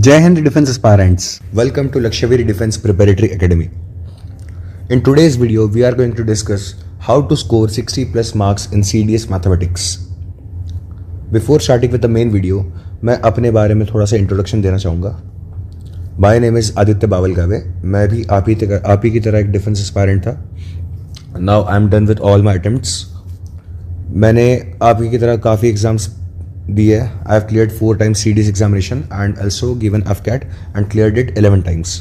Jai Hind Defense Aspirants, welcome to Lakshya Defense Preparatory Academy. In today's video, we are going to discuss how to score 60 plus marks in CDS Mathematics. Before starting with the main video, मैं अपने बारे में थोड़ा सा introduction देना चाहूँगा. My name is Aditya Bawal गावे. मैं भी आप ही की तरह एक डिफेंस एस्पायरेंट था. Now I am done with all my attempts. मैंने आप ही की तरह काफ़ी एग्जाम्स दिए. I have cleared 4 times CDS examination and also given AFCAT and cleared it 11 times.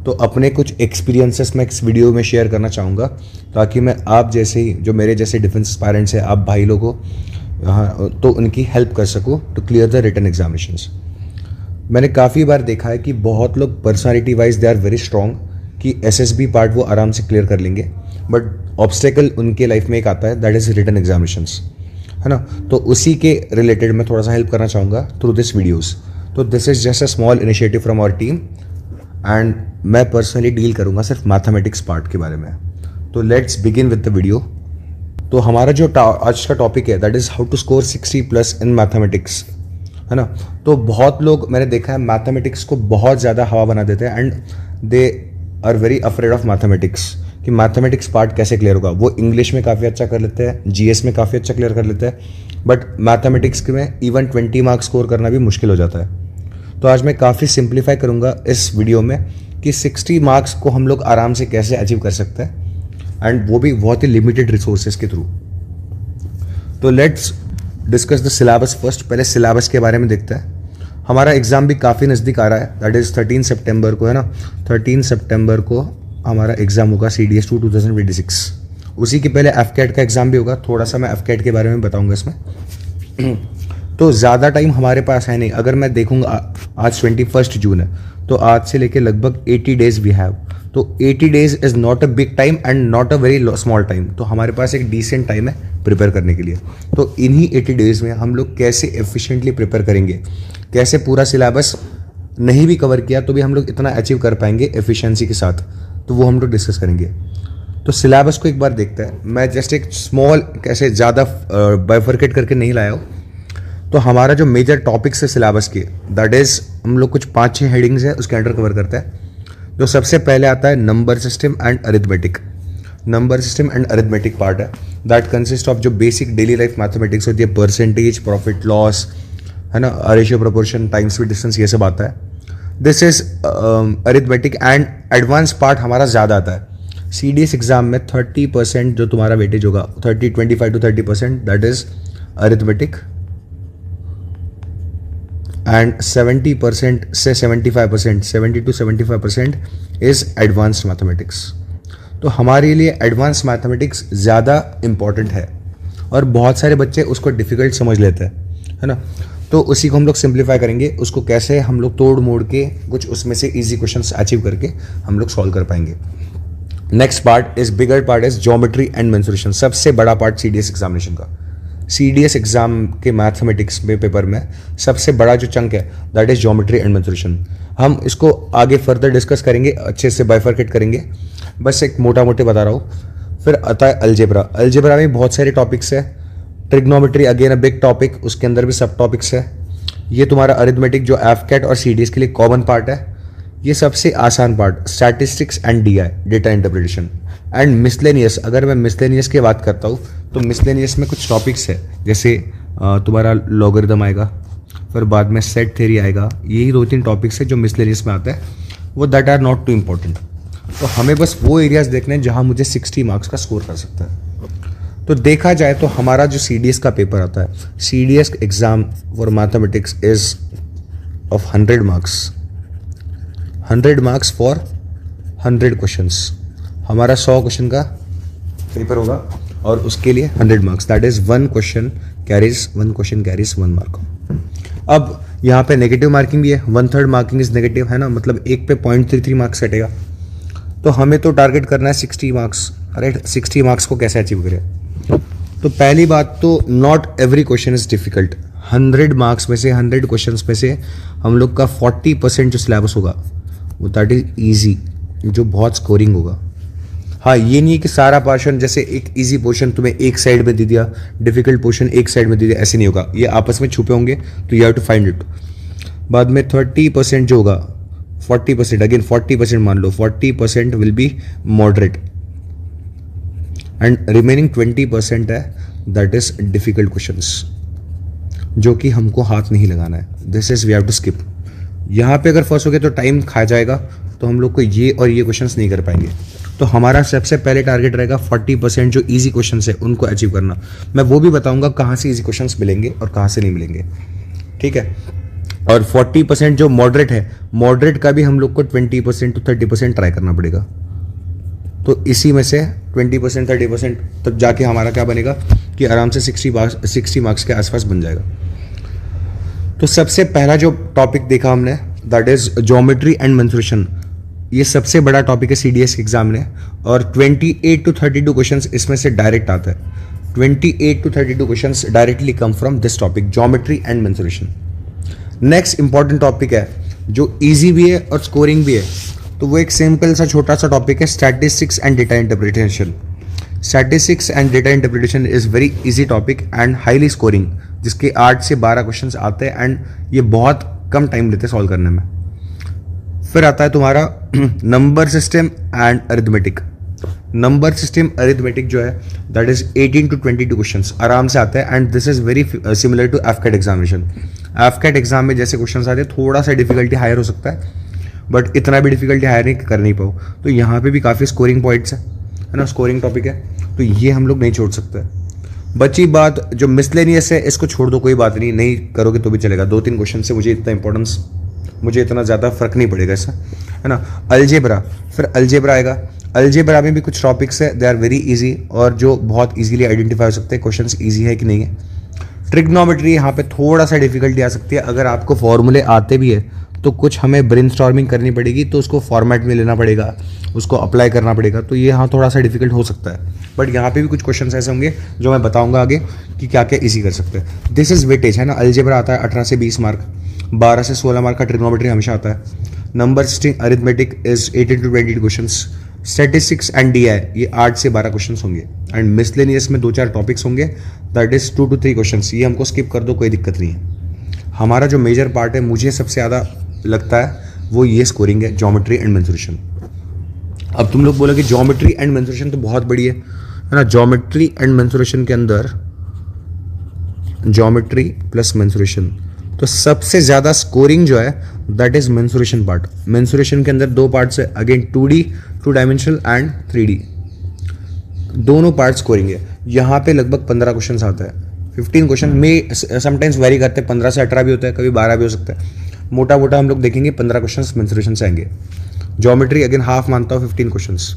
तो अपने कुछ एक्सपीरियंसेस मैं इस वीडियो में शेयर करना चाहूँगा ताकि मैं आप जैसे ही जो मेरे जैसे डिफेंस एस्पायरेंट्स हैं, आप भाई लोगों को तो उनकी हेल्प कर सकूँ to clear the written examinations. मैंने काफ़ी बार देखा है कि बहुत लोग personality wise they are very strong कि SSB पार्ट वो आराम से क्लियर कर लेंगे, बट ऑब्स्टेकल उनके लाइफ में एक आता है दैट इज़ रिटन एग्जामिनेशंस, है ना. तो उसी के रिलेटेड मैं थोड़ा सा हेल्प करना चाहूँगा थ्रू दिस वीडियोस. तो this is just a small initiative from our team and मैं पर्सनली डील करूँगा सिर्फ मैथमेटिक्स पार्ट के बारे में. तो let's begin with the video. तो हमारा जो आज का टॉपिक है that is how to score 60 plus in mathematics, है ना. तो बहुत लोग मैंने देखा है मैथमेटिक्स को बहुत ज़्यादा हवा बना देते हैं and they are very afraid of mathematics कि मैथमेटिक्स पार्ट कैसे क्लियर होगा. वो इंग्लिश में काफ़ी अच्छा कर लेते हैं, GS में काफ़ी अच्छा क्लियर कर लेते हैं, बट मैथमेटिक्स में इवन 20 मार्क्स स्कोर करना भी मुश्किल हो जाता है. तो आज मैं काफ़ी सिंप्लीफाई करूँगा इस वीडियो में कि 60 मार्क्स को हम लोग आराम से कैसे अचीव कर सकते हैं एंड वो भी बहुत ही लिमिटेड रिसोर्सेज के थ्रू. तो let's discuss the syllabus first. पहले सिलेबस के बारे में देखते हैं. हमारा एग्ज़ाम भी काफ़ी नज़दीक आ रहा है, दैट इज़ 13 सितंबर को, है ना. 13 सितंबर को हमारा एग्ज़ाम होगा CDS 2 2026. उसी के पहले AFCAT का एग्ज़ाम भी होगा. थोड़ा सा मैं AFCAT के बारे में बताऊंगा इसमें. तो ज़्यादा टाइम हमारे पास है नहीं. अगर मैं देखूंगा आज 21 जून है, तो आज से लेके लगभग 80 डेज़ वी हैव. तो 80 days is not a big time and not a very small time. तो हमारे पास एक डिसेंट टाइम है प्रिपेयर करने के लिए. तो इन्हीं 80 डेज़ में हम लोग कैसे एफिशिएंटली प्रिपेयर करेंगे, कैसे पूरा सिलेबस नहीं भी कवर किया तो भी हम लोग इतना अचीव कर पाएंगे एफिशिएंसी के साथ, तो वो हम लोग डिस्कस करेंगे. तो सिलेबस को एक बार देखते हैं. मैं जस्ट एक स्मॉल कैसे ज़्यादा बाइफर्केट करके नहीं लाया हूँ. तो हमारा जो मेजर टॉपिक्स है सिलेबस के दैट इज़ हम लोग कुछ 5-6 हेडिंग्स है उसके अंडर कवर करते हैं. जो सबसे पहले आता है number system and arithmetic. Number system and arithmetic part है दैट कंसिस्ट ऑफ जो बेसिक डेली लाइफ मैथमेटिक्स होती है, परसेंटेज, प्रॉफिट लॉस, है ना, ratio, proportion, time speed distance, ये सब आता है. This is arithmetic and advance part हमारा ज़्यादा आता है. CDS एग्जाम में 30% जो तुम्हारा वेटेज होगा 25 to 30% that is arithmetic and 70% से 75%, 70 to 75% इज एडवांस्ड मैथमेटिक्स. तो हमारे लिए एडवांस मैथमेटिक्स ज़्यादा इम्पॉर्टेंट है और बहुत सारे बच्चे उसको डिफ़िकल्ट समझ लेते हैं, है ना. तो उसी को हम लोग सिंप्लीफाई करेंगे, उसको कैसे हम लोग तोड़ मोड़ के कुछ उसमें से इजी क्वेश्चंस अचीव करके हम लोग सॉल्व कर पाएंगे. Next part is bigger part is geometry and mensuration. सबसे बड़ा पार्ट CDS एग्जामिनेशन का. CDS एग्जाम के मैथमेटिक्स में पेपर में सबसे बड़ा जो चंक है that is geometry and mensuration. हम इसको आगे फर्दर डिस्कस करेंगे, अच्छे से बाइफर्केट करेंगे. बस एक मोटा मोटे बता रहा हूँ. फिर आता है अलजेब्रा. अलजेब्रा में बहुत सारे टॉपिक्स है. Trigonometry again a big topic, उसके अंदर भी सब टॉपिक्स है. ये तुम्हारा अरिथमेटिक जो AFCAT और CDS के लिए कॉमन पार्ट है. ये सबसे आसान part statistics and DI data interpretation and miscellaneous. अगर मैं मिसलेनियस की बात करता हूँ तो मिसलेनियस में कुछ टॉपिक्स है जैसे तुम्हारा लॉगरिथम आएगा, फिर बाद में सेट थ्योरी आएगा. यही 2-3 टॉपिक्स है जो मिसलेनियस में आता है. वो that are not too important. तो हमें बस वो एरियाज देखने हैं जहाँ मुझे 60 मार्क्स का स्कोर कर सकता है. तो देखा जाए तो हमारा जो CDS का पेपर आता है, CDS exam for mathematics is of 100 marks. 100 marks for 100 questions. हमारा 100 क्वेश्चन का पेपर होगा और उसके लिए 100 marks that is 1 question carries 1 mark. अब यहाँ पे नेगेटिव मार्किंग भी है. 1/3 मार्किंग इज नेगेटिव, है ना, मतलब एक पे 0.33 मार्क्स कटेगा. तो हमें तो टारगेट करना है 60 मार्क्स. राइट, 60 मार्क्स को कैसे अचीव करें. तो पहली बात तो not every question is difficult. 100 marks में से 100 क्वेश्चंस में से हम लोग का 40% जो सिलेबस होगा वो दैट इज ईजी, जो बहुत स्कोरिंग होगा. हाँ, ये नहीं है कि सारा पोर्शन जैसे एक इजी पोर्शन तुम्हें एक साइड में दे दिया, डिफिकल्ट पोर्शन एक साइड में दे दिया, ऐसे नहीं होगा. ये आपस में छुपे होंगे, तो you have to find it. बाद में 30% जो होगा 40%, अगेन 40% मान लो, 40% will be moderate and remaining 20% है दैट इज डिफिकल्ट क्वेश्चंस जो कि हमको हाथ नहीं लगाना है. This is we have to skip. यहाँ पे अगर फर्स्ट हो गया तो टाइम खा जाएगा, तो हम लोग को ये और ये क्वेश्चंस नहीं कर पाएंगे. तो हमारा सबसे पहले टारगेट रहेगा 40% जो इजी क्वेश्चंस है उनको अचीव करना. मैं वो भी बताऊंगा कहाँ से इजी क्वेश्चंस मिलेंगे और कहाँ से नहीं मिलेंगे, ठीक है. और 40% जो मॉडरेट है, मॉडरेट का भी हम लोग को 20% to 30% ट्राई करना पड़ेगा. तो इसी में से 20% 30% तब जाके हमारा क्या बनेगा कि आराम से 60 मार्क्स के आसपास बन जाएगा. तो सबसे पहला जो टॉपिक देखा हमने that is geometry and mensuration. ये सबसे बड़ा टॉपिक है सीडीएस एग्जाम में और 28 to 32 क्वेश्चंस इसमें से डायरेक्ट आता है. 28 to 32 questions directly come from this topic geometry and mensuration. Next important topic है जो इजी भी है और स्कोरिंग भी है. तो वो एक सिंपल सा छोटा सा टॉपिक है statistics and data interpretation. Statistics and data interpretation is very easy topic and highly scoring, जिसके 8 से 12 क्वेश्चंस आते हैं एंड ये बहुत कम टाइम लेते हैं सॉल्व करने में. फिर आता है तुम्हारा number system and arithmetic. Number system arithmetic जो है दैट इज 18 to 22 क्वेश्चंस आराम से आता है and this is very similar to AFCAT examination. AFCAT exam में जैसे क्वेश्चंस आते हैं थोड़ा सा डिफिकल्टी हायर हो सकता है, बट इतना भी डिफिकल्टी हायर नहीं कर नहीं पाओ. तो यहाँ पे भी काफ़ी स्कोरिंग पॉइंट्स है ना, स्कोरिंग टॉपिक है, तो ये हम लोग नहीं छोड़ सकते. बची बात जो मिसलेनियस है, इसको छोड़ दो, कोई बात नहीं, नहीं करोगे तो भी चलेगा. 2-3 क्वेश्चन से मुझे इतना ज़्यादा फर्क नहीं पड़ेगा इससे, है ना. अलजेब्रा, फिर अलजेब्रा आएगा. अलजेब्रा में भी कुछ टॉपिक्स है दे आर वेरी इजी और जो बहुत इजीली आइडेंटिफाई हो सकते हैं क्वेश्चंस इजी है कि नहीं है. ट्रिग्नोमेट्री यहाँ पे थोड़ा सा डिफिकल्टी आ सकती है. अगर आपको फॉर्मूले आते भी है तो कुछ हमें ब्रेनस्टॉर्मिंग करनी पड़ेगी, तो उसको फॉर्मेट में लेना पड़ेगा, उसको अप्लाई करना पड़ेगा. तो ये यहाँ थोड़ा सा डिफिकल्ट हो सकता है, बट यहाँ पे भी कुछ क्वेश्चंस ऐसे होंगे जो मैं बताऊंगा आगे कि क्या क्या इजी कर सकते हैं. दिस इज वेटेज, है ना. अलजेब्रा आता है 18 से 20 मार्क, 12 से 16 मार्क का ट्रिग्नोमेट्री हमेशा आता है. Number system arithmetic is 18 to 20 questions. Statistics and DI ये 8 से 12 क्वेश्चंस होंगे एंड मिसलेनियस में 2-4 टॉपिक्स होंगे दैट इज 2 to 3 क्वेश्चंस. ये हमको स्किप कर दो, कोई दिक्कत नहीं है. हमारा जो मेजर पार्ट है, मुझे सबसे ज़्यादा लगता है वो ये स्कोरिंग है, ज्योमेट्री एंड मेंसुरेशन. अब तुम लोग बोलोगे ज्योमेट्री एंड मेंसुरेशन तो बहुत बड़ी है ना. ज्योमेट्री एंड मेंसुरेशन के अंदर ज्योमेट्री प्लस मेंसुरेशन, तो सबसे ज़्यादा स्कोरिंग जो है that is mensuration part. Mensuration के अंदर 2 पार्ट्स है, again 2D 2 dimensional and 3D, दोनों पार्ट स्कोरिंग है. यहाँ पे लगभग 15 क्वेश्चन आता है. 15 क्वेश्चन में समटाइम्स वेरी करते हैं, 15 से 18 भी होता है, कभी 12 भी हो सकता है. मोटा मोटा हम लोग देखेंगे 15 क्वेश्चंस मेंसुरेशन से आएंगे. ज्योमेट्री अगेन हाफ मानता हूँ 15 क्वेश्चंस.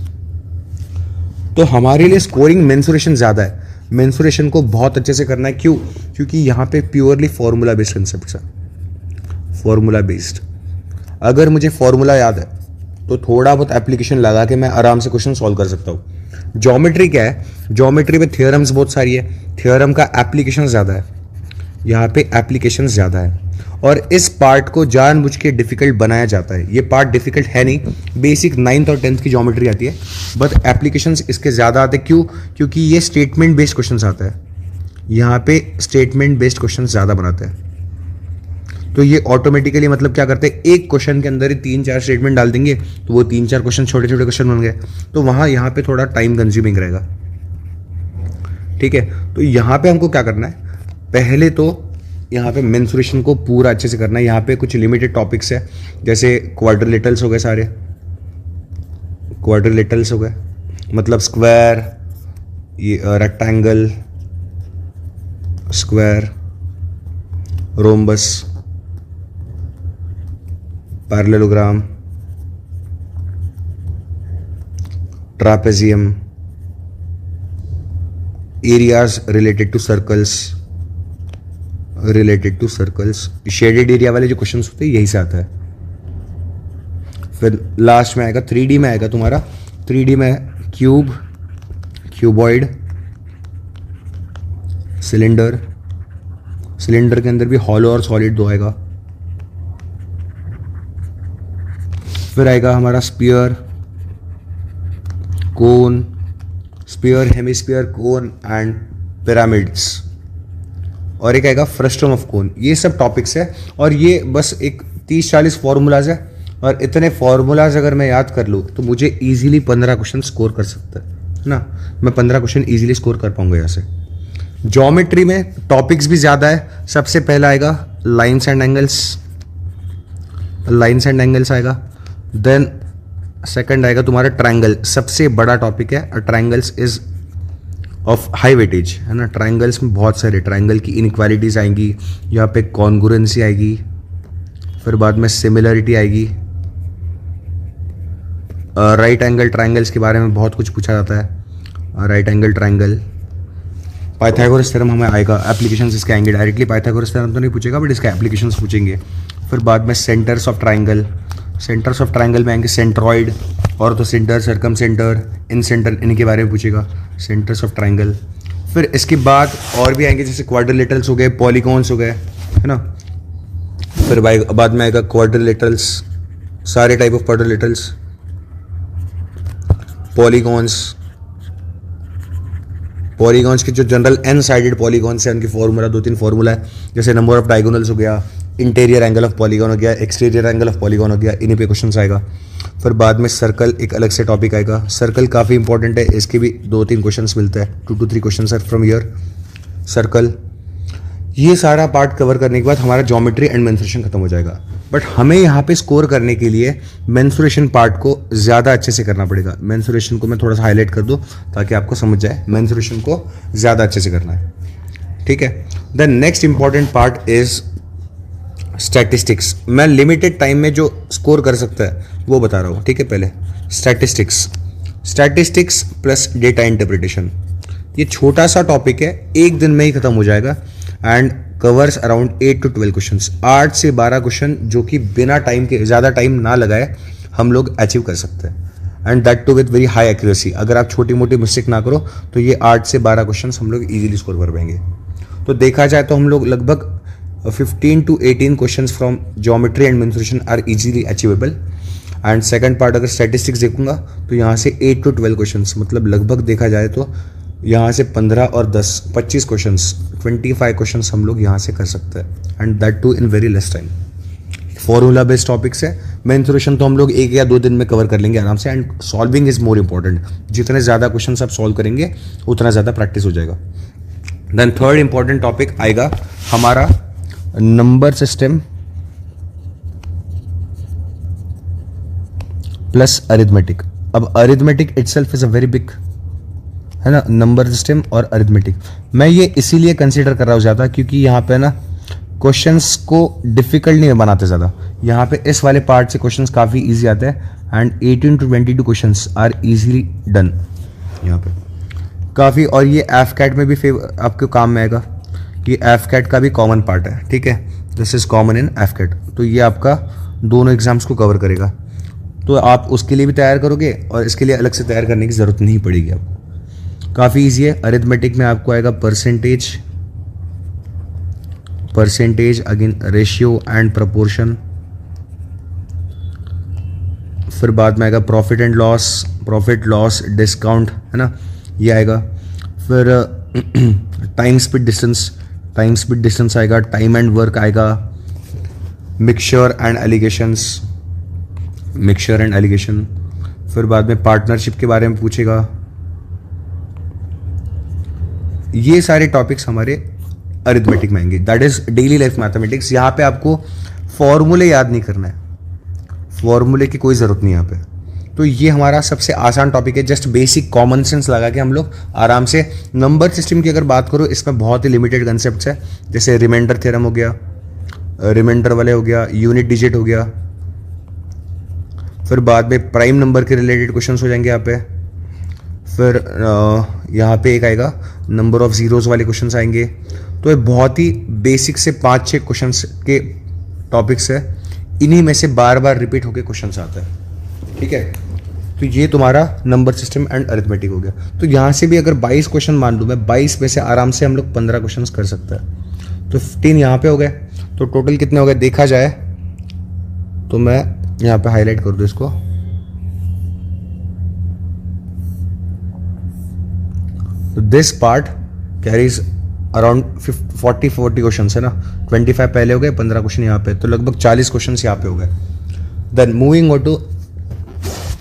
तो हमारे लिए स्कोरिंग मेंसुरेशन ज़्यादा है. मेंसुरेशन को बहुत अच्छे से करना है. क्यों? क्योंकि यहाँ पे प्योरली फॉर्मूला बेस्ड कंसेप्ट है. फॉर्मूला बेस्ड, अगर मुझे फॉर्मूला याद है तो थोड़ा बहुत एप्लीकेशन लगा के मैं आराम से क्वेश्चन सॉल्व कर सकता हूँ. ज्योमेट्री क्या है? ज्योमेट्री में थियोरम्स बहुत सारी है, थियोरम का एप्लीकेशन ज़्यादा है. यहाँ पे एप्लीकेशन ज़्यादा है और इस पार्ट को जानबूझ के डिफिकल्ट बनाया जाता है. ये पार्ट डिफिकल्ट है नहीं, बेसिक 9th और 10th की ज्योमेट्री आती है, बट एप्लीकेशंस इसके ज़्यादा आते हैं. क्यों? क्योंकि ये स्टेटमेंट बेस्ड क्वेश्चंस आता है. यहाँ पे स्टेटमेंट बेस्ड क्वेश्चंस ज़्यादा बनाते हैं. तो ये ऑटोमेटिकली मतलब क्या करते हैं, एक क्वेश्चन के अंदर ही 3-4 स्टेटमेंट डाल देंगे तो वो 3-4 क्वेश्चन छोटे छोटे क्वेश्चन बन गए. तो वहाँ यहाँ पे थोड़ा टाइम कंज्यूमिंग रहेगा. ठीक है, तो यहाँ पे हमको क्या करना है, पहले तो यहाँ पे मेंसुरेशन को पूरा अच्छे से करना है. यहाँ पे कुछ लिमिटेड टॉपिक्स है, जैसे क्वाड्रिलेटरल्स हो गए, सारे क्वाड्रिलेटरल्स हो गए, मतलब स्क्वायर, ये rectangle, square, rhombus, parallelogram, trapezium, areas related to circles, shaded area वाले जो क्वेश्चंस होते हैं यही से आता है. फिर लास्ट में आएगा 3D में आएगा तुम्हारा, 3D में क्यूब, क्यूबॉइड, सिलेंडर, सिलेंडर के अंदर भी हॉलो और सॉलिड दो आएगा. फिर आएगा हमारा sphere, cone, sphere, hemisphere, cone and pyramids. और एक आएगा फ्रस्ट्रम ऑफ कोन। ये सब टॉपिक्स है और ये बस एक 30-40 फार्मूलाज है और इतने फार्मूलाज अगर मैं याद कर लूँ तो मुझे ईजिली 15 क्वेश्चन स्कोर कर सकता है ना। मैं 15 क्वेश्चन ईजिली स्कोर कर पाऊंगा यहाँ से। ज्योमेट्री में टॉपिक्स भी ज़्यादा है। सबसे पहला आएगा lines and angles, lines and angles आएगा। देन सेकंड आएगा तुम्हारा ट्रायंगल, सबसे बड़ा टॉपिक है। Triangles is of high weightage, है ना। ट्रायंगल्स में बहुत सारे ट्रायंगल की इनइक्वालिटीज आएंगी, यहाँ पे कॉन्ग्रुएंसी आएगी, फिर बाद में सिमिलरिटी आएगी। राइट एंगल ट्रायंगल्स के बारे में बहुत कुछ पूछा जाता है। Right angle triangle, Pythagoras theorem हमें आएगा, एप्लीकेशंस इसके आएंगे। डायरेक्टली पाइथागोरस थ्योरम तो नहीं पूछेगा बट इसके एप्लीकेशंस पूछेंगे। फिर बाद में centres of triangle, centres of triangle में आएंगे सेंट्रॉइड, और तो सेंटर, सर्कम सेंटर, इन सेंटर, इनके बारे में पूछेगा, सेंटर्स ऑफ ट्रायंगल। फिर इसके बाद और भी आएंगे जैसे क्वाड्रिलेटरल्स हो गए, पॉलीगॉन्स हो गए, है ना। फिर बाद में आएगा क्वाड्रिलेटरल्स, सारे type of quadrilaterals, polygons, polygons के जो जनरल एन साइडेड पॉलीगॉन्स है उनकी फॉर्मूला 2-3 फॉर्मूला है, जैसे नंबर ऑफ डायगोनल्स हो गया, इंटीरियर एंगल ऑफ पॉलीगॉन हो गया, एक्सटीरियर एंगल ऑफ पॉलीगॉन हो गया, इन्हीं पे क्वेश्चन आएगा। फिर बाद में सर्कल एक अलग से टॉपिक आएगा। सर्कल काफ़ी इंपॉर्टेंट है, इसके भी 2-3 क्वेश्चन मिलते हैं, 2 to 3 question are from year circle. ये सारा पार्ट कवर करने के बाद हमारा ज्योमेट्री एंड मेंसुरेशन खत्म हो जाएगा। बट हमें यहाँ पे स्कोर करने के लिए मेंसुरेशन पार्ट को ज़्यादा अच्छे से करना पड़ेगा। मेंसुरेशन को मैं थोड़ा सा हाईलाइट कर दूँ ताकि आपको समझ जाए, मेंसुरेशन को ज़्यादा अच्छे से करना है, ठीक है। The next important part is statistics. मैं लिमिटेड टाइम में जो स्कोर कर सकता है वो बता रहा हूँ, ठीक है। पहले statistics, statistics plus data interpretation, ये छोटा सा टॉपिक है, एक दिन में ही खत्म हो जाएगा and covers around 8 to 12 question, 8 से 12 क्वेश्चन जो कि बिना टाइम के, ज़्यादा टाइम ना लगाए हम लोग अचीव कर सकते हैं and that too with very high accuracy. अगर आप छोटी मोटी मिस्टेक ना करो तो ये 8 से 12 क्वेश्चन हम लोग इजीली स्कोर कर पाएंगे। तो देखा जाए तो हम लोग लगभग 15 to 18 questions from geometry and mensuration are easily achievable. And second part अगर स्टैटिस्टिक्स देखूंगा तो यहाँ से 8 to 12 क्वेश्चंस, मतलब लगभग देखा जाए तो यहाँ से 15 और 10, 25 क्वेश्चंस, 25 क्वेश्चंस हम लोग यहाँ से कर सकते हैं and that too in very less time. Formula based topics है। मेंसुरेशन तो हम लोग 1 या 2 दिन में कवर कर लेंगे आराम से and solving is more important. जितने ज़्यादा क्वेश्चन आप सॉल्व करेंगे उतना ज़्यादा प्रैक्टिस हो जाएगा। देन थर्ड इंपॉर्टेंट टॉपिक आएगा हमारा नंबर सिस्टम प्लस अरिथमेटिक। अब arithmetic itself is a very big, है ना, नंबर सिस्टम और अरिथमेटिक। मैं ये इसीलिए कंसीडर कर रहा हूँ ज़्यादा क्योंकि यहाँ पे ना क्वेश्चंस को डिफिकल्ट नहीं बनाते ज़्यादा। यहाँ पे इस वाले पार्ट से क्वेश्चंस काफ़ी इजी आते हैं and 18 to 22 questions are easily done यहाँ पे काफ़ी। और ये एफ कैट में भी आपके काम में आएगा, ये एफ कैट का भी कॉमन पार्ट है, ठीक है। This is common in F CAT, तो ये आपका दोनों एग्जाम्स को कवर करेगा। तो आप उसके लिए भी तैयार करोगे और इसके लिए अलग से तैयार करने की ज़रूरत नहीं पड़ेगी आपको, काफ़ी ईजी है। अरिथमेटिक में आपको आएगा percentage, percentage again ratio and proportion. फिर बाद में आएगा profit and loss, profit loss discount, है ना, ये आएगा। फिर time speed distance, time speed distance आएगा। टाइम एंड वर्क आएगा। Mixture and allegations, mixture and allegation. फिर बाद में पार्टनरशिप के बारे में पूछेगा। ये सारे टॉपिक्स हमारे अरिथमेटिक में आएंगे, that is daily life mathematics. यहाँ पे आपको फॉर्मूले याद नहीं करना है, फॉर्मूले की कोई ज़रूरत नहीं यहाँ पे। तो ये हमारा सबसे आसान टॉपिक है, जस्ट बेसिक कॉमन सेंस लगा के हम लोग आराम से। नंबर सिस्टम की अगर बात करो इसमें बहुत ही लिमिटेड कंसेप्ट्स है, जैसे रिमाइंडर थ्योरम हो गया, रिमाइंडर वाले हो गया, यूनिट डिजिट हो गया। फिर बाद में प्राइम नंबर के रिलेटेड क्वेश्चंस हो जाएंगे यहाँ पे। फिर यहाँ पे एक आएगा नंबर ऑफ जीरोज वाले क्वेश्चंस आएंगे। तो ये बहुत ही बेसिक से 5-6 क्वेश्चंस के टॉपिक्स है, इन्हीं में से बार बार रिपीट होकर क्वेश्चंस आता है, ठीक है। तो ये तुम्हारा नंबर सिस्टम एंड अरिथमेटिक हो गया। तो यहाँ से भी अगर 22 क्वेश्चन मान लूँ मैं, 22 में से आराम से हम लोग 15 क्वेश्चन कर सकते हैं। तो 15 यहाँ पे हो गए, तो टोटल कितने हो गए देखा जाए तो मैं यहाँ पे हाईलाइट कर दूँ इसको। तो this part carries around 40 question है ना, 25 पहले हो गए, 15 क्वेश्चन यहाँ पे, तो लगभग 40 क्वेश्चन यहाँ पे हो गए। Then moving on to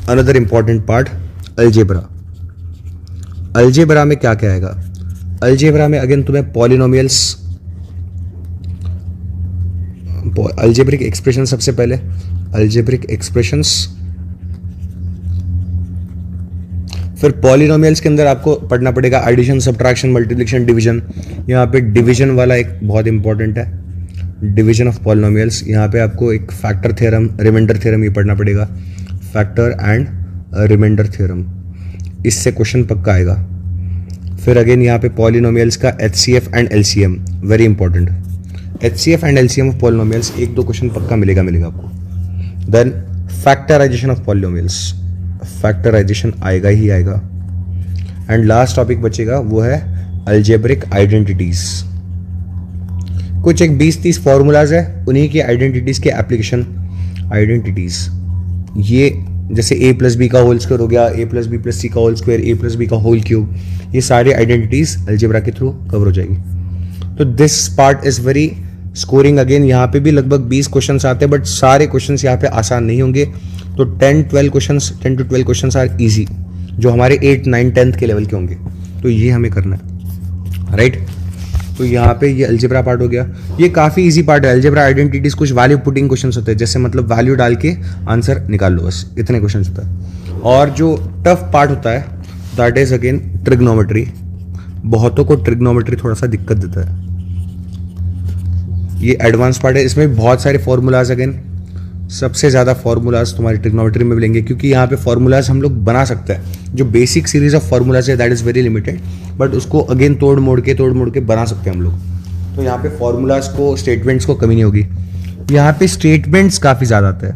another important part, algebra. Algebra में क्या क्या आएगा? अलजेब्रा में अगेन तुम्हें पॉलिनोमियल्स, अलजेब्रिक एक्सप्रेशन, सबसे पहले अलजेब्रिक एक्सप्रेशंस, फिर पॉलिनोमियल्स के अंदर आपको पढ़ना पड़ेगा एडिशन, सब्ट्रैक्शन, मल्टीप्लिकेशन, डिवीजन। यहाँ पे डिवीजन वाला एक बहुत इंपॉर्टेंट है, डिवीजन ऑफ पॉलिनोमियल्स। यहाँ पे आपको एक फैक्टर थ्योरम, रिमाइंडर थ्योरम ये पढ़ना पड़ेगा, फैक्टर एंड रिमाइंडर थ्योरम, इससे क्वेश्चन पक्का आएगा। फिर अगेन यहाँ पे पॉलिनोमियल्स का HCF and LCM, very important. HCF and LCM of polynomials, एक दो क्वेश्चन पक्का मिलेगा आपको। Then factorization of polynomials, factorization आएगा ही आएगा। एंड लास्ट टॉपिक बचेगा वो है अलजेब्रिक आइडेंटिटीज। कुछ एक 20-30 फॉर्मूलाज है, उन्हीं की आइडेंटिटीज के एप्लीकेशन। आइडेंटिटीज ये जैसे a+b का होल स्क्वायर हो गया, a+b+c का होल स्क्वायर, a+b का होल क्यूब, ये सारे आइडेंटिटीज अलजेब्रा के थ्रू कवर हो जाएगी। तो this part is very scoring. Again यहाँ पे भी लगभग 20 क्वेश्चंस आते हैं, बट सारे क्वेश्चंस यहाँ पे आसान नहीं होंगे। तो 10 to 12 क्वेश्चंस आर इजी, जो हमारे 8, 9, 10th के लेवल के होंगे। तो ये हमें करना है, राइट। तो यहाँ पे ये अलजेब्रा पार्ट हो गया। ये काफ़ी इजी पार्ट है अलजेब्रा आइडेंटिटीज। कुछ वैल्यू पुटिंग क्वेश्चंस होते हैं, जैसे मतलब वैल्यू डाल के आंसर निकाल लो, बस इतने क्वेश्चंस होता है। और जो टफ पार्ट होता है दैट इज अगेन ट्रिग्नोमेट्री। बहुतों को ट्रिग्नोमेट्री थोड़ा सा दिक्कत देता है, ये एडवांस पार्ट है। इसमें बहुत सारे फॉर्मूलाज, अगेन सबसे ज़्यादा फॉर्मूलाज तुम्हारी ट्रिग्नोमेट्री में मिलेंगे, क्योंकि यहाँ पे फॉर्मूलाज हम लोग बना सकते हैं। जो बेसिक सीरीज ऑफ फॉर्मूलाज है that is very limited, but उसको अगेन तोड़ मोड़ के बना सकते हैं हम लोग। तो यहाँ पे फॉर्मूलाज को, स्टेटमेंट्स को कमी नहीं होगी। यहाँ पे स्टेटमेंट्स काफ़ी ज़्यादा आते हैं,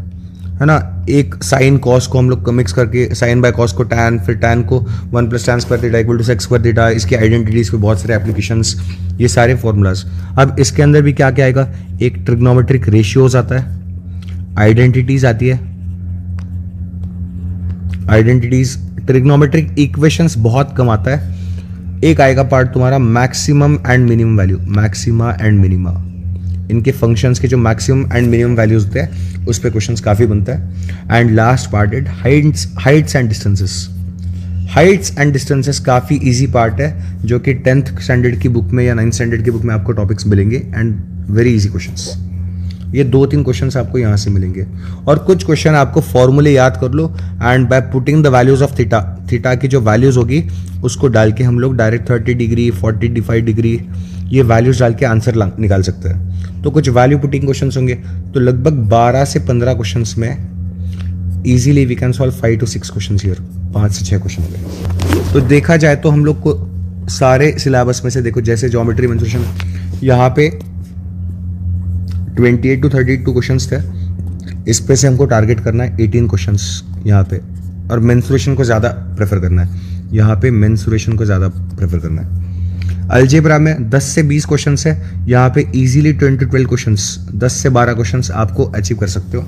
है ना। एक साइन कॉस को हम लोग मिक्स करके, साइन बाय कॉस को टैन, फिर टैन को 1 + tan square theta equal to sec square theta, इसकी आइडेंटिटीज पे बहुत सारे एप्लीकेशंस, ये सारे फॉर्मूलाज। अब इसके अंदर भी क्या क्या आएगा? एक ट्रिग्नोमेट्रिक रेशियोज आता है, आइडेंटिटीज आती है, आइडेंटिटीज, ट्रिग्नोमेट्रिक इक्वेशंस बहुत कम आता है। एक आएगा पार्ट तुम्हारा maximum and minimum value, maxima and minima, इनके फंक्शंस के जो मैक्सिमम एंड मिनिमम वैल्यूज होते हैं उस पे क्वेश्चंस काफ़ी बनता है। And last part it Heights and distances. Heights and distances काफ़ी इजी पार्ट है, जो कि 10th स्टैंडर्ड की बुक में या 9th स्टैंडर्ड की बुक में आपको टॉपिक्स मिलेंगे, एंड वेरी इजी क्वेश्चंस। ये 2-3 क्वेश्चंस आपको यहाँ से मिलेंगे। और कुछ क्वेश्चन आपको फॉर्मूले याद कर लो, and by putting the values of theta, theta की जो वैल्यूज होगी उसको डाल के हम लोग डायरेक्ट 30 डिग्री, 45 डिग्री, ये वैल्यूज डाल के आंसर निकाल सकते हैं। तो कुछ वैल्यू पुटिंग क्वेश्चंस होंगे, तो लगभग 12 से 15 क्वेश्चंस में easily we can solve 5 to 6 questions here, 5 से 6 क्वेश्चन हो गए। तो देखा जाए तो हम लोग को सारे सिलेबस में से, देखो जैसे ज्योमेट्री, मेंसुरेशन, यहाँ पे 28 to 32 क्वेश्चंस थे, इस पे से हमको टारगेट करना है 18 क्वेश्चंस यहाँ पे, और मेंसुरेशन को ज़्यादा प्रेफर करना है, यहाँ पे मेंसुरेशन को ज़्यादा प्रेफर करना है। अलजेब्रा में 10 से 20 क्वेश्चंस है, यहाँ पे इजीली 10 to 12 क्वेश्चंस, 10 से 12 क्वेश्चंस आपको अचीव कर सकते हो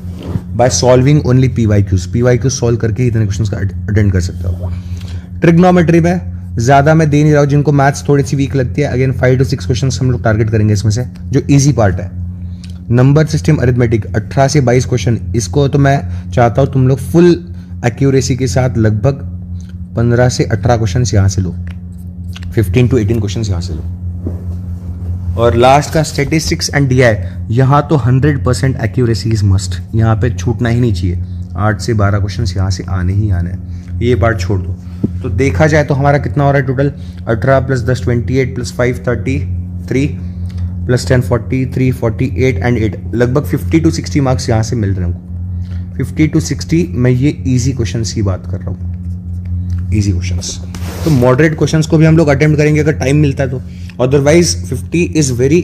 by solving only PYQs solve करके इतने क्वेश्चंस का अटेंड कर सकते हो। ट्रिग्नोमेट्री में ज़्यादा मैं दे नहीं रहा हूँ, जिनको मैथ्स थोड़ी सी वीक लगती है, अगेन 5 to 6 क्वेश्चंस हम लोग टारगेट करेंगे इसमें से, जो ईजी पार्ट है। नंबर सिस्टम अरिथमेटिक 18 से 22 क्वेश्चन, इसको तो मैं चाहता हूँ तुम लोग फुल एक्यूरेसी के साथ लगभग 15 से 18 क्वेश्चन यहाँ से लो, 15 to 18 क्वेश्चन यहाँ से लो। और लास्ट का स्टेटिस्टिक्स एंड DI, यहाँ तो 100% एक्यूरेसी इज मस्ट, यहाँ पे छूटना ही नहीं चाहिए। 8 से 12 क्वेश्चन यहाँ से आने ही आने हैं, ये पार्ट छोड़ दो। तो देखा जाए तो हमारा कितना हो रहा है टोटल? 18 + 10 28 + 5 33 + 10 43 48 एंड 8, लगभग 50 to 60 मार्क्स यहाँ से मिल रहे हैं हमको। 50 to 60 मैं ये इजी क्वेश्चंस की बात कर रहा हूँ, इजी क्वेश्चंस। तो मॉडरेट क्वेश्चंस को भी हम लोग अटेम्प्ट करेंगे अगर टाइम मिलता है तो, otherwise 50 is very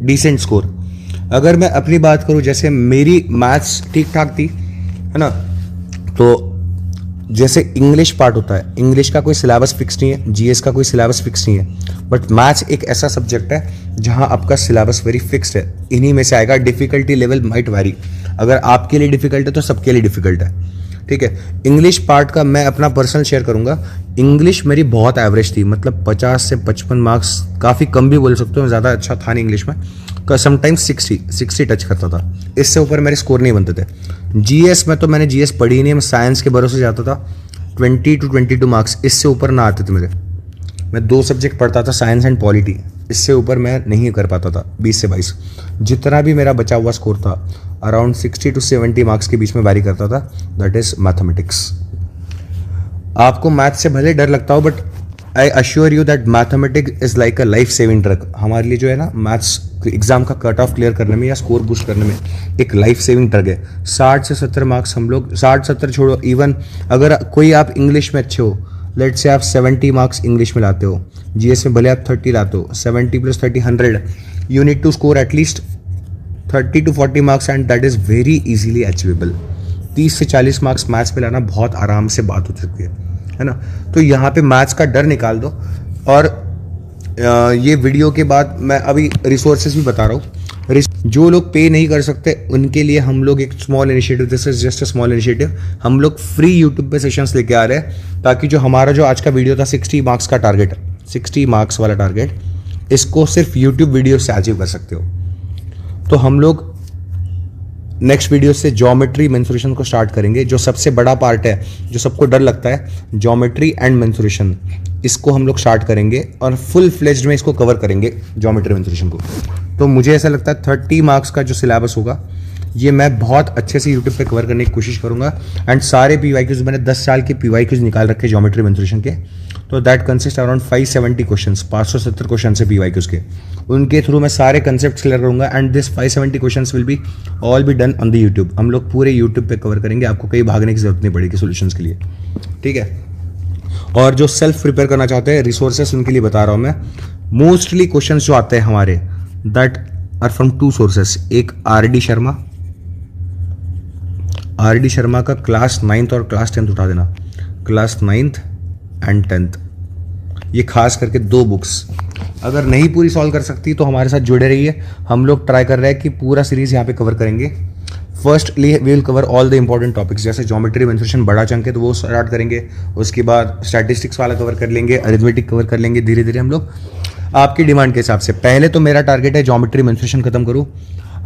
decent score. अगर मैं अपनी बात करूं, जैसे मेरी मैथ्स ठीक ठाक थी, है ना, तो जैसे इंग्लिश पार्ट होता है, इंग्लिश का कोई सिलेबस फिक्स नहीं है, जीएस का कोई सिलेबस फिक्स नहीं है, बट मैथ्स एक ऐसा सब्जेक्ट है जहां आपका सिलेबस वेरी फिक्स्ड है, इन्हीं में से आएगा। डिफिकल्टी लेवल माइट वैरी, अगर आपके लिए डिफिकल्ट है तो सबके लिए डिफिकल्ट है। ठीक है। इंग्लिश पार्ट का मैं अपना पर्सनल शेयर करूंगा। इंग्लिश मेरी बहुत एवरेज थी, मतलब 50 से 55 मार्क्स, काफ़ी कम भी बोल सकते हो, ज़्यादा अच्छा था नहीं इंग्लिश में, समटाइम्स 60 टच करता था, इससे ऊपर मेरे स्कोर नहीं बनते थे। जीएस में तो मैंने जीएस पढ़ी ही नहीं, मैं साइंस के भरोसे जाता था, 20 to 22 मार्क्स, इससे ऊपर ना आते थे मेरे। मैं 2 सब्जेक्ट पढ़ता था, साइंस एंड पॉलिटी, इससे ऊपर मैं नहीं कर पाता था 20 से 22। जितना भी मेरा बचा हुआ स्कोर था अराउंड 60 to 70 मार्क्स के बीच में वैरी करता था, दैट इज मैथमेटिक्स। आपको मैथ से भले डर लगता हो, but I assure you that mathematics is like a life saving drug. हमारे लिए जो है ना, मैथ्स एग्जाम का कट ऑफ क्लियर करने में या स्कोर बूस्ट करने में एक लाइफ सेविंग ड्रग है। 60 से 70 मार्क्स हम लोग, 60-70 छोड़ो, इवन अगर कोई आप इंग्लिश में अच्छे हो, लेट से आप 70 मार्क्स इंग्लिश में लाते हो, जीएस में भले आप 30 लाते हो, 70 + 30 100, you need to score at least 30 to 40 marks and that is very easily achievable. 30 से 40 मार्क्स मैथ्स पे लाना बहुत आराम से बात हो सकती है ना। तो यहाँ पे मैथ्स का डर निकाल दो। और ये वीडियो के बाद मैं अभी रिसोर्सेज भी बता रहा हूँ। जो लोग पे नहीं कर सकते उनके लिए हम लोग एक small initiative, this is just a small initiative, हम लोग फ्री यूट्यूब पे सेशंस लेके आ रहे हैं, ताकि जो हमारा जो आज का वीडियो था 60 मार्क्स का टारगेट, 60 मार्क्स वाला टारगेट, इसको सिर्फ यूट्यूब वीडियो से अचीव कर सकते हो। तो हम लोग नेक्स्ट वीडियो से ज्योमेट्री मेंसुरेशन को स्टार्ट करेंगे, जो सबसे बड़ा पार्ट है, जो सबको डर लगता है, ज्योमेट्री एंड मेंसुरेशन, इसको हम लोग स्टार्ट करेंगे और फुल फ्लेज्ड में इसको कवर करेंगे ज्योमेट्री मेंसुरेशन को। तो मुझे ऐसा लगता है 30 मार्क्स का जो सिलेबस होगा, ये मैं बहुत अच्छे से यूट्यूब पे कवर करने की कोशिश करूंगा। एंड सारे पीवाईक्यूज, मैंने 10 साल के पीवाईक्यूज निकाल रखे ज्योमेट्री मेंसुरेशन के, तो that consist around 570 questions, 570 question है पीवाईक्यूज के, उनके थ्रू मैं सारे कंसेप्ट क्लियर करूंगा। And this 570 questions will be all be done on the YouTube. हम लोग पूरे यूट्यूब पे कवर करेंगे, आपको कहीं भागने की जरूरत नहीं पड़ेगी सॉल्यूशंस के लिए, ठीक है। और जो सेल्फ प्रिपेयर करना चाहते हैं, रिसोर्सेस उनके लिए बता रहा हूं मैं। मोस्टली क्वेश्चंस जो आते हैं हमारे, दैट आर फ्रॉम 2 सोर्सेस। एक आर.डी. शर्मा, आर.डी. शर्मा का क्लास 9th और क्लास 10th उठा देना, क्लास 9th एंड 10th, ये खास करके 2 बुक्स। अगर नहीं पूरी सॉल्व कर सकती तो हमारे साथ जुड़े रहिए, हम लोग ट्राई कर रहे हैं कि पूरा सीरीज यहाँ पे कवर करेंगे। Firstly we will cover all the important topics, जैसे ज्योमेट्री मेंसुरेशन बड़ा चंक है तो वो स्टार्ट करेंगे, उसके बाद स्टैटिस्टिक्स वाला कवर कर लेंगे, अरिथमेटिक कवर कर लेंगे, धीरे धीरे हम लोग आपकी डिमांड के हिसाब से। पहले तो मेरा टारगेट है ज्योमेट्री मेंसुरेशन खत्म करूँ,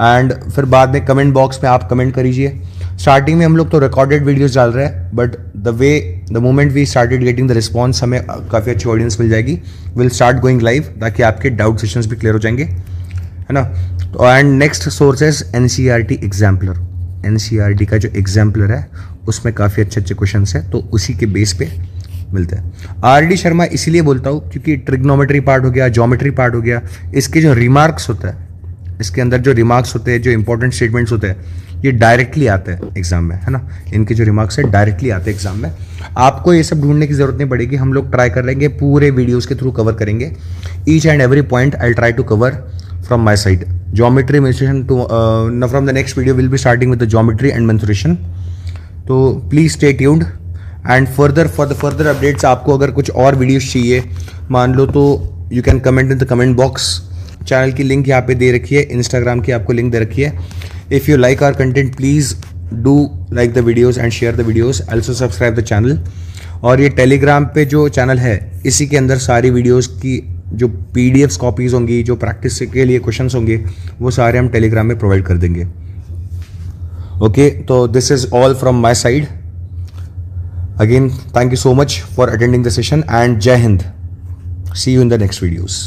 एंड फिर बाद में कमेंट बॉक्स में आप कमेंट करिए। स्टार्टिंग में हम लोग तो रिकॉर्डेड वीडियोस डाल रहे हैं, but the moment we started getting the response, हमें काफ़ी अच्छी ऑडियंस मिल जाएगी, विल स्टार्ट गोइंग लाइव, ताकि आपके डाउट सेशंस भी क्लियर हो जाएंगे, है ना। And next sources NCERT exemplar, NCERT का जो एग्जाम्पलर है उसमें काफ़ी अच्छे अच्छे क्वेश्चन है, तो उसी के बेस पे मिलते हैं। आर.डी. शर्मा इसीलिए बोलता हूँ क्योंकि ट्रिग्नोमेट्री पार्ट हो गया, ज्योमेट्री पार्ट हो गया, इसके जो रिमार्क्स होता है, इसके अंदर जो रिमार्क्स होते हैं, जो इंपॉर्टेंट स्टेटमेंट्स होते हैं, ये डायरेक्टली आते हैं एग्जाम में, है ना। इनके जो रिमार्क्स है डायरेक्टली आते हैं एग्जाम में, आपको ये सब ढूंढने की जरूरत नहीं पड़ेगी, हम लोग ट्राई कर लेंगे, पूरे वीडियोस के थ्रू कवर करेंगे। Each and every point I try to cover from my side. Geometry mensuration to from the next video will be starting with the geometry and mensuration, तो please stay tuned. And for the further updates, आपको अगर कुछ और videos चाहिए मान लो, तो you can comment in the comment box. Channel की लिंक यहाँ पे दे रखी है, इंस्टाग्राम की आपको लिंक दे रखी है। If you like our content, please do like the videos and share the videos, also subscribe the channel. और ये टेलीग्राम पे जो चैनल है, इसी के अंदर सारी वीडियोस की जो पीडीएफ कॉपीज होंगी, जो प्रैक्टिस के लिए क्वेश्चंस होंगे, वो सारे हम टेलीग्राम में प्रोवाइड कर देंगे। ओके, तो this is all from my side. Again, thank you so much for attending the session, and Jai Hind. See you in the next videos.